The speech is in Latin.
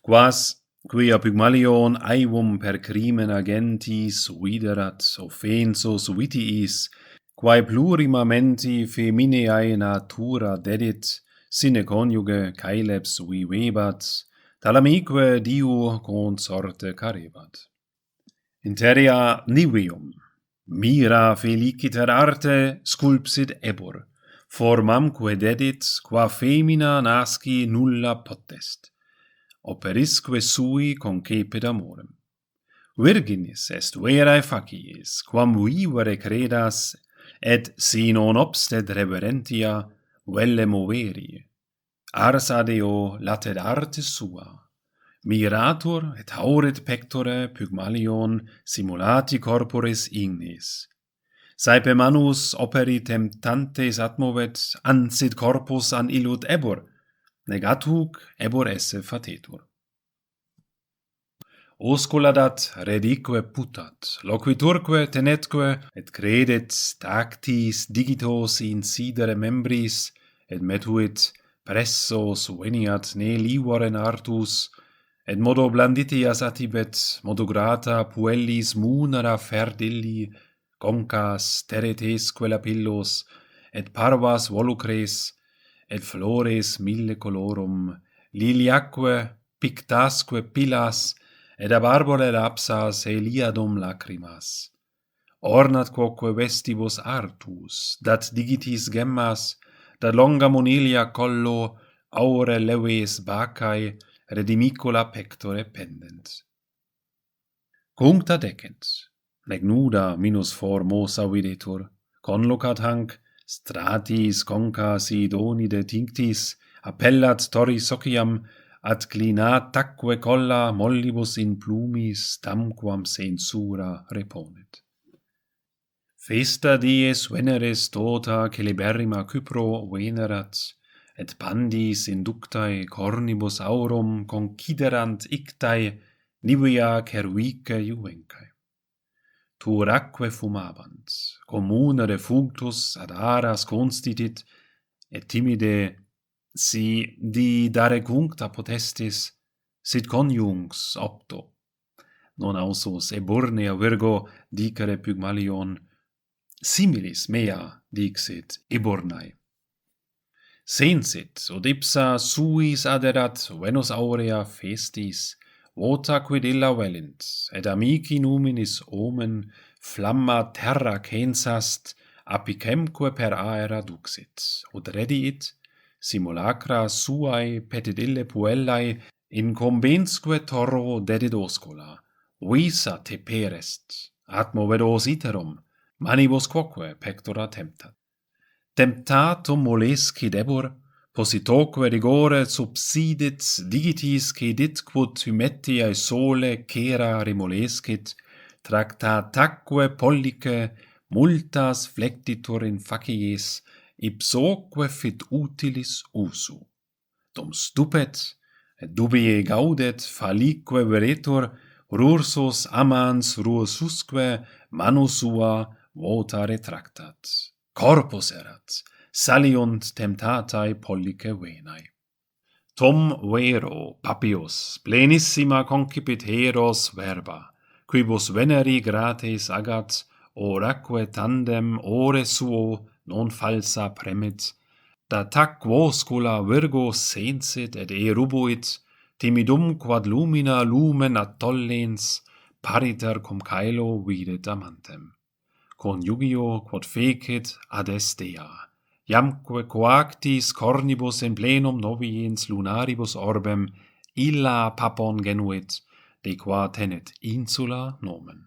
Quas quia Pygmalion aevum per crimen agentis viderat offensos vitiis, quae plurimamenti feminae natura dedit, sine coniuge caelebs vivebat, talamique diu consorte carebat. Interea nivium, mira feliciter arte sculpsit ebur, formamque dedit, qua femina nasci nulla potest, operisque sui concepit amorem. Virginis est verae facies, quam vivere credas, et si non obstet reverentia, velle moveri. Ars adeo latet artis sua. Miratur et haurit pectore Pygmalion simulati corporis ignis. Saepe manus operi temptantes atmovet, ansit corpus an illud ebur, negatuc ebur esse fatetur. Osculadat redique putat, loquiturque tenetque, et credit tactis digitos incidere membris, et metuit pressos veniat ne livoren artus, et modo blanditias atibet, modo grata puellis munera ferdilli, concas teretesque lapillos, et parvas volucres, et flores mille colorum, liliaque, pictasque pilas, et ab arbore lapsas eliadum lacrimas. Ornat quoque vestibus artus, dat digitis gemmas, dat longa munilia collo, aure leves bacae, redimicula pectore pendent. Cuncta decent, nec nuda minus formosa videtur, conlocat hanc, stratis concas idonide tinctis, appellat torri sociam, adclinataque colla mollibus in plumis tamquam censura reponet. Festa dies veneris tota celeberrima Cypro venerat, et pandis inductae cornibus aurum conquiderant ictae nivea cervice juvencae. Turaque fumabant, communere functus ad aras constitit, et timide si di dare cuncta potestis, sit conjunx opto. Non ausos eburnea virgo dicere Pygmalion, similis mea dixit eburnae. Sensit, od ipsa suis aderat Venus aurea festis, vota quid illa velint, et amici numinis omen flamma terra censast, apicemque per aera duxit, od rediit, simulacra suae petit ille puellae, incombensque torro dedit oscula, visa te perest, atmovedos iterum, manibus quoque pectora temptat. Temptatum molescit ebur, positoque rigore subsidit digitis cedit quod humetiae sole cera remolescit, tractataque pollice multas flectitur in facies, ipsoque fit utilis usu. Dum stupet, et dubie gaudet, falique veretur, rursus amans ruosusque manu sua vota retractat. Corpus erat, saliunt temptatae pollice venae. Tom vero, papius, plenissima concipit heros verba, quibus veneri grates agat, oraque tandem ore suo non falsa premit, datac voscula virgo sensit et erubuit, timidum quad lumina lumen attollens, pariter cum caelo videt amantem. Conjugio quod fecit ad est Dea, jamque coactis cornibus in plenum noviens lunaribus orbem illa papon genuit, de qua tenet insula nomen.